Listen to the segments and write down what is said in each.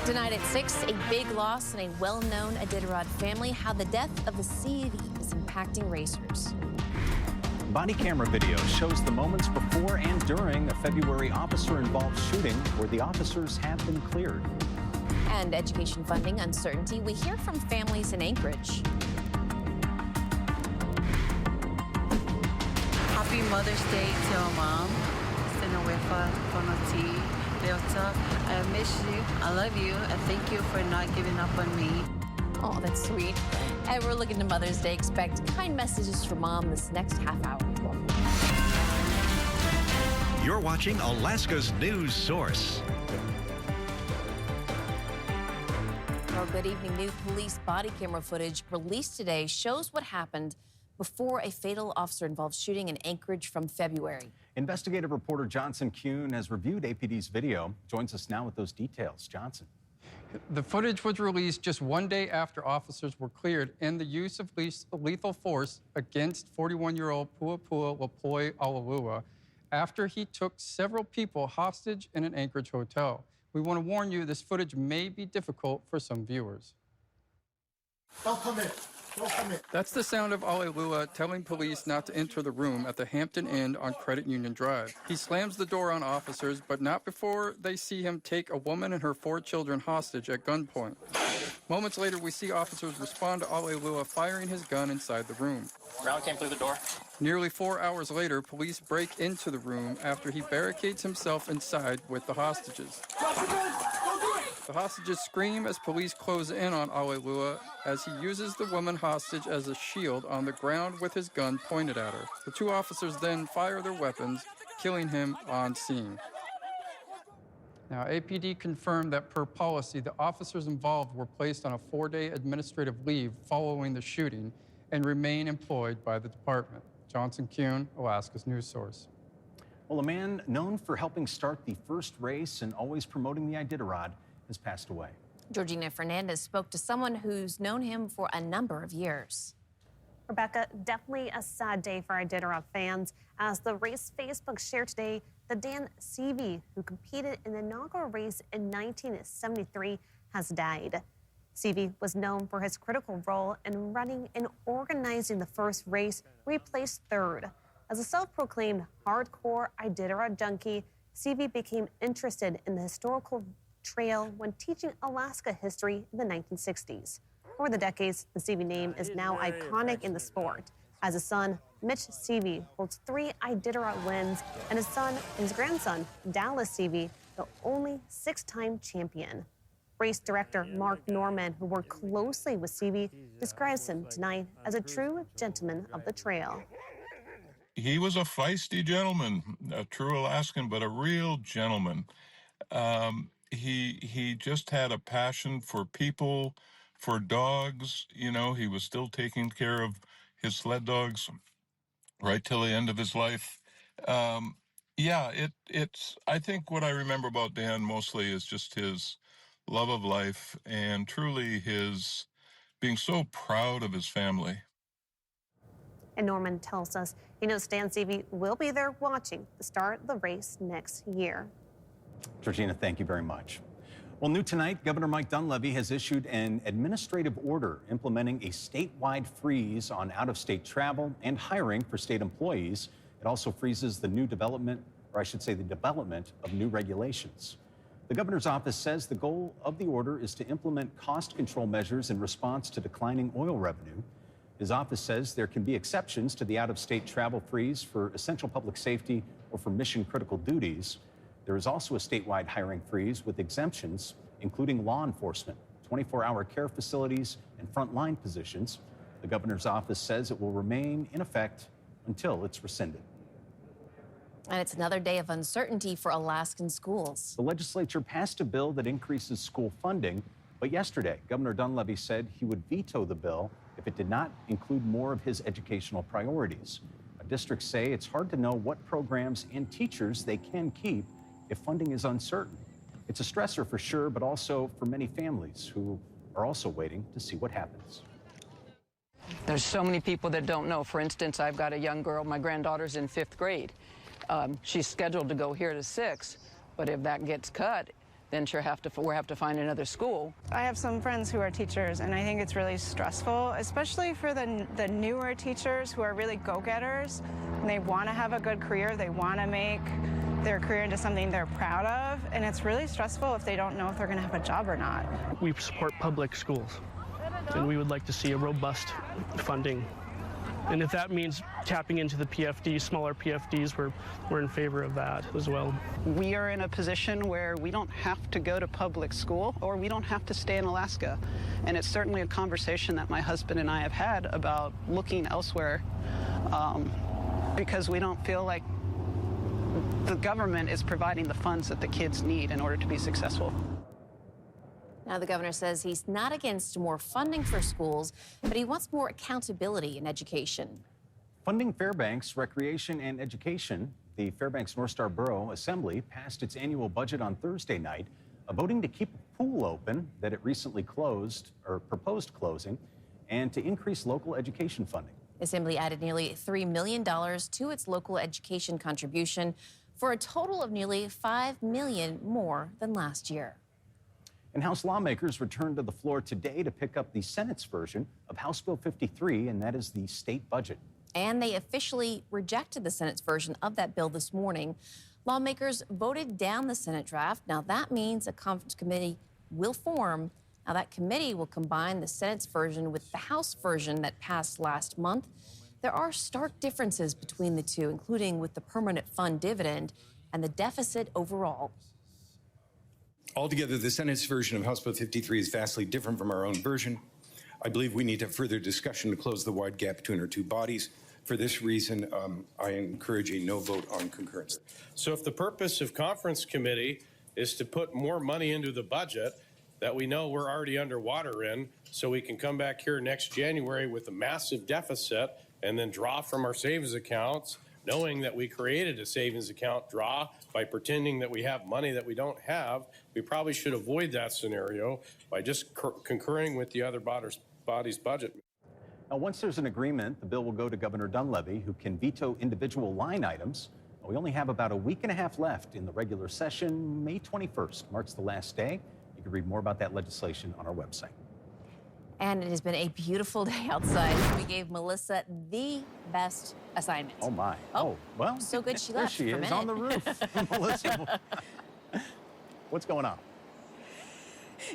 Tonight at 6, a big loss in a well-known Iditarod family, how the death of the CV is impacting racers. Body camera video shows the moments before and during a February officer-involved shooting where the officers have been cleared. And education funding uncertainty. We hear from families in Anchorage. Happy Mother's Day to our mom. Sinowefa Konoti. Leota, I miss you. I love you. And thank you for not giving up on me. Oh, that's sweet. And we're looking to Mother's Day. Expect kind messages from Mom this next half hour. You're watching Alaska's news source. Well, good evening. New police body camera footage released today shows what happened before a fatal officer-involved shooting in Anchorage from February. Investigative reporter Johnson Kuhn has reviewed APD's video. Joins us now with those details. Johnson. The footage was released just one day after officers were cleared in the use of lethal force against 41-year-old Puapua Lapoi Alalua after he took several people hostage in an Anchorage hotel. We want to warn you, this footage may be difficult for some viewers. Don't come in. That's the sound of Alalua telling police not to enter the room at the Hampton Inn on Credit Union Drive. He slams the door on officers, but not before they see him take a woman and her 4 children hostage at gunpoint. Moments later, we see officers respond to Alalua firing his gun inside the room. Round came through the door. Nearly 4 hours later, police break into the room after he barricades himself inside with the hostages. The hostages scream as police close in on Alalua as he uses the woman hostage as a shield on the ground with his gun pointed at her. The 2 officers then fire their weapons, killing him on scene. Now, APD confirmed that per policy, the officers involved were placed on a 4-day administrative leave following the shooting and remain employed by the department. Johnson Kuhn, Alaska's news source. Well, a man known for helping start the first race and always promoting the Iditarod has passed away. Georgina Fernandez spoke to someone who's known him for a number of years. Rebecca, definitely a sad day for Iditarod fans as the race Facebook shared today that Dan Seavey, who competed in the inaugural race in 1973, has died. Seavey was known for his critical role in running and organizing the first race, where he placed 3rd. As a self-proclaimed hardcore Iditarod junkie, Seavey became interested in the historical trail when teaching Alaska history in the 1960s. Over the decades, the Seavey name is now iconic in the sport. As a son, Mitch Seavey holds 3 Iditarod wins, and his grandson, Dallas Seavey, the only 6-time champion. Race director Mark Norman, who worked closely with Seavey, describes him tonight as a true gentleman of the trail. He was a feisty gentleman, a true Alaskan, but a real gentleman. He just had a passion for people, for dogs. You know, he was still taking care of his sled dogs right till the end of his life. It's I think what I remember about Dan mostly is just his love of life and truly his being so proud of his family. And Norman tells us he knows Dan Seavey will be there watching the start of the race next year. Georgina, thank you very much. Well, new tonight, Governor Mike Dunleavy has issued an administrative order implementing a statewide freeze on out-of-state travel and hiring for state employees. It also freezes the development of new regulations. The governor's office says the goal of the order is to implement cost control measures in response to declining oil revenue. His office says there can be exceptions to the out-of-state travel freeze for essential public safety or for mission-critical duties. There is also a statewide hiring freeze with exemptions, including law enforcement, 24-hour care facilities, and frontline positions. The governor's office says it will remain in effect until it's rescinded. And it's another day of uncertainty for Alaskan schools. The legislature passed a bill that increases school funding, but yesterday, Governor Dunleavy said he would veto the bill if it did not include more of his educational priorities. Districts say it's hard to know what programs and teachers they can keep if funding is uncertain. It's a stressor for sure, but also for many families who are also waiting to see what happens. There's so many people that don't know. For instance, I've got a young girl, my granddaughter's in 5th grade. She's scheduled to go here to 6, but if that gets cut, then sure we'll have to find another school. I have some friends who are teachers, and I think it's really stressful, especially for the newer teachers who are really go-getters. And they want to have a good career. They want to make their career into something they're proud of, and it's really stressful if they don't know if they're going to have a job or not. We support public schools, and we would like to see a robust funding. And if that means tapping into the PFDs, smaller PFDs, we're in favor of that as well. We are in a position where we don't have to go to public school, or we don't have to stay in Alaska. And it's certainly a conversation that my husband and I have had about looking elsewhere, because we don't feel like the government is providing the funds that the kids need in order to be successful. Now, the governor says he's not against more funding for schools, but he wants more accountability in education. Funding Fairbanks recreation and education, the Fairbanks North Star Borough Assembly passed its annual budget on Thursday night, voting to keep a pool open that it recently closed or proposed closing, and to increase local education funding. The Assembly added nearly $3 million to its local education contribution for a total of nearly $5 million more than last year. And House lawmakers returned to the floor today to pick up the Senate's version of House Bill 53, and that is the state budget. And they officially rejected the Senate's version of that bill this morning. Lawmakers voted down the Senate draft. Now, that means a conference committee will form. Now, that committee will combine the Senate's version with the House version that passed last month. There are stark differences between the two, including with the permanent fund dividend and the deficit overall. Altogether, the Senate's version of House Bill 53 is vastly different from our own version. I believe we need to have further discussion to close the wide gap between our two bodies. For this reason, I encourage a no vote on concurrence. So if the purpose of conference committee is to put more money into the budget that we know we're already underwater in, so we can come back here next January with a massive deficit and then draw from our savings accounts, knowing that we created a savings account draw by pretending that we have money that we don't have, we probably should avoid that scenario by just concurring with the other body's budget. Now, once there's an agreement, the bill will go to Governor Dunleavy, who can veto individual line items. We only have about a week and a half left in the regular session. May 21st marks the last day. You can read more about that legislation on our website. And it has been a beautiful day outside. We gave Melissa the best assignment. Oh, my. Oh, well. So good she there left she for a is minute. on the roof. Melissa, what's going on?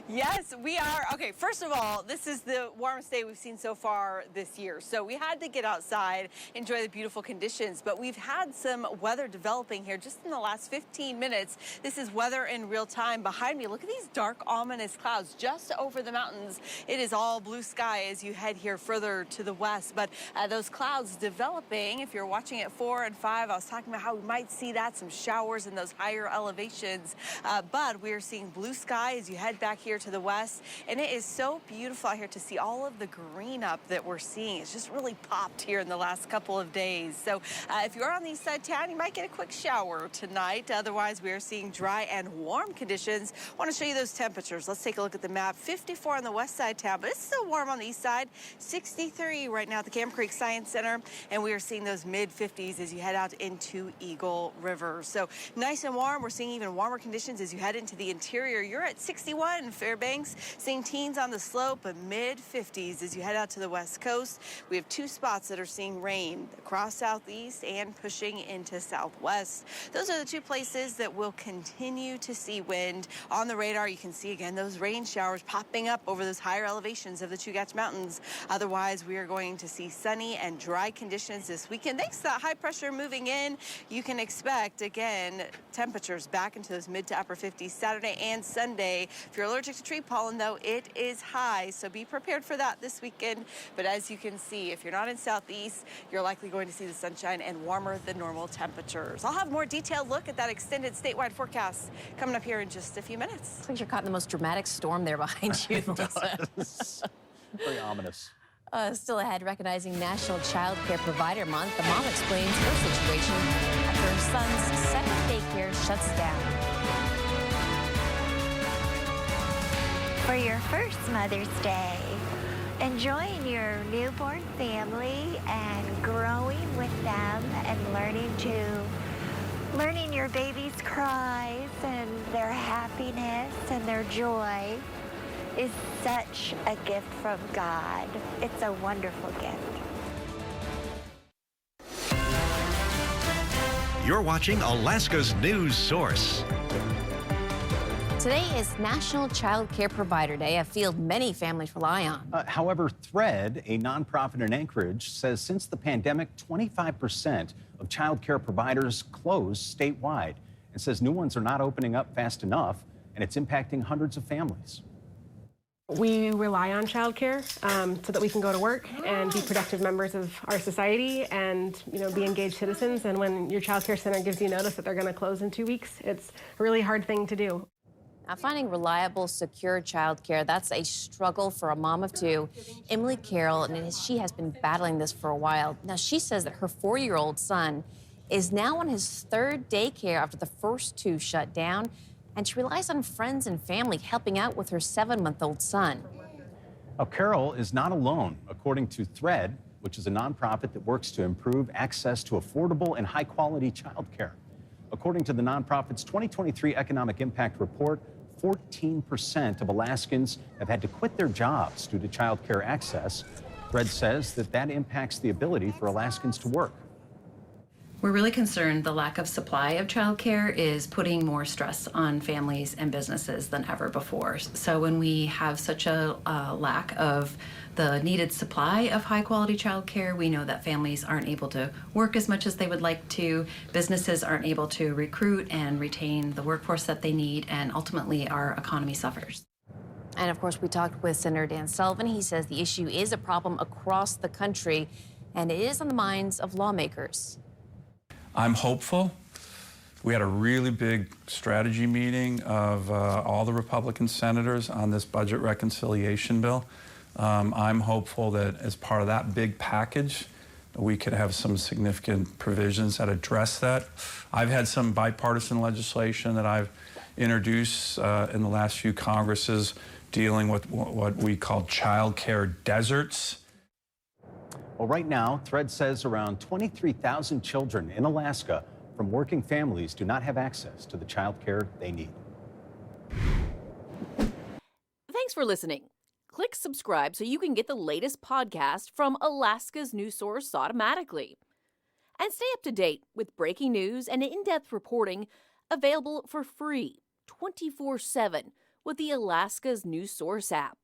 Yes, we are. Okay, first of all, this is the warmest day we've seen so far this year. So we had to get outside, enjoy the beautiful conditions, but we've had some weather developing here just in the last 15 minutes. This is weather in real time. Behind me, look at these dark, ominous clouds just over the mountains. It is all blue sky as you head here further to the west, but those clouds developing, if you're watching at 4 and 5, I was talking about how we might see that, some showers in those higher elevations, but we are seeing blue sky as you head back here to the west, and it is so beautiful out here to see all of the green up that we're seeing. It's just really popped here in the last couple of days. So if you're on the east side of town, you might get a quick shower tonight. Otherwise, we are seeing dry and warm conditions. I want to show you those temperatures. Let's take a look at the map. 54 on the west side of town, but it's still warm on the east side. 63 right now at the Camp Creek Science Center, and we are seeing those mid-50s as you head out into Eagle River. So nice and warm. We're seeing even warmer conditions as you head into the interior. You're at 61 in Fairbanks, seeing teens on the slope, but mid-50s as you head out to the west coast. We have 2 spots that are seeing rain across southeast and pushing into southwest. Those are the 2 places that will continue to see wind. On the radar, you can see again those rain showers popping up over those higher elevations of the Chugach Mountains. Otherwise, we are going to see sunny and dry conditions this weekend. Thanks to that high pressure moving in, you can expect, again, temperatures back into those mid to upper 50s Saturday and Sunday. If you're allergic to tree pollen, though, it is high, so be prepared for that this weekend. But as you can see, if you're not in southeast, you're likely going to see the sunshine and warmer than normal temperatures. I'll have a more detailed look at that extended statewide forecast coming up here in just a few minutes. Looks like you're caught in the most dramatic storm there behind you, Melissa. Very ominous. Still ahead, recognizing National Child Care Provider Month, the mom explains her situation after her son's second daycare shuts down. For your first Mother's Day, enjoying your newborn family and growing with them and learning to Learning your baby's cries and their happiness and their joy is such a gift from God. It's a wonderful gift. You're watching Alaska's news source. Today is National Child Care Provider Day, a field many families rely on. However, Thread, a nonprofit in Anchorage, says since the pandemic, 25% of child care providers closed statewide, and says new ones are not opening up fast enough, and it's impacting hundreds of families. We rely on childcare so that we can go to work and be productive members of our society and, be engaged citizens. And when your childcare center gives you notice that they're going to close in 2 weeks, it's a really hard thing to do. Now, finding reliable, secure childcare, that's a struggle for a mom of two, Emily Carroll, and she has been battling this for a while. Now, she says that her 4-year-old son is now on his 3rd daycare after the first 2 shut down, and she relies on friends and family helping out with her 7-month-old son. Now, Carol is not alone. According to Thread, which is a nonprofit that works to improve access to affordable and high-quality childcare. According to the nonprofit's 2023 Economic Impact Report, 14% of Alaskans have had to quit their jobs due to child care access. Thread says that impacts the ability for Alaskans to work. We're really concerned the lack of supply of childcare is putting more stress on families and businesses than ever before. So when we have such a lack of the needed supply of high quality childcare, we know that families aren't able to work as much as they would like to, businesses aren't able to recruit and retain the workforce that they need, and ultimately our economy suffers. And of course, we talked with Senator Dan Sullivan. He says the issue is a problem across the country, and it is on the minds of lawmakers. I'm hopeful. We had a really big strategy meeting of all the Republican senators on this budget reconciliation bill. I'm hopeful that as part of that big package, we could have some significant provisions that address that. I've had some bipartisan legislation that I've introduced in the last few Congresses dealing with what we call child care deserts. Well, right now, Thread says around 23,000 children in Alaska from working families do not have access to the child care they need. Thanks for listening. Click subscribe so you can get the latest podcast from Alaska's news source automatically. And stay up to date with breaking news and in-depth reporting available for free 24/7 with the Alaska's news source app.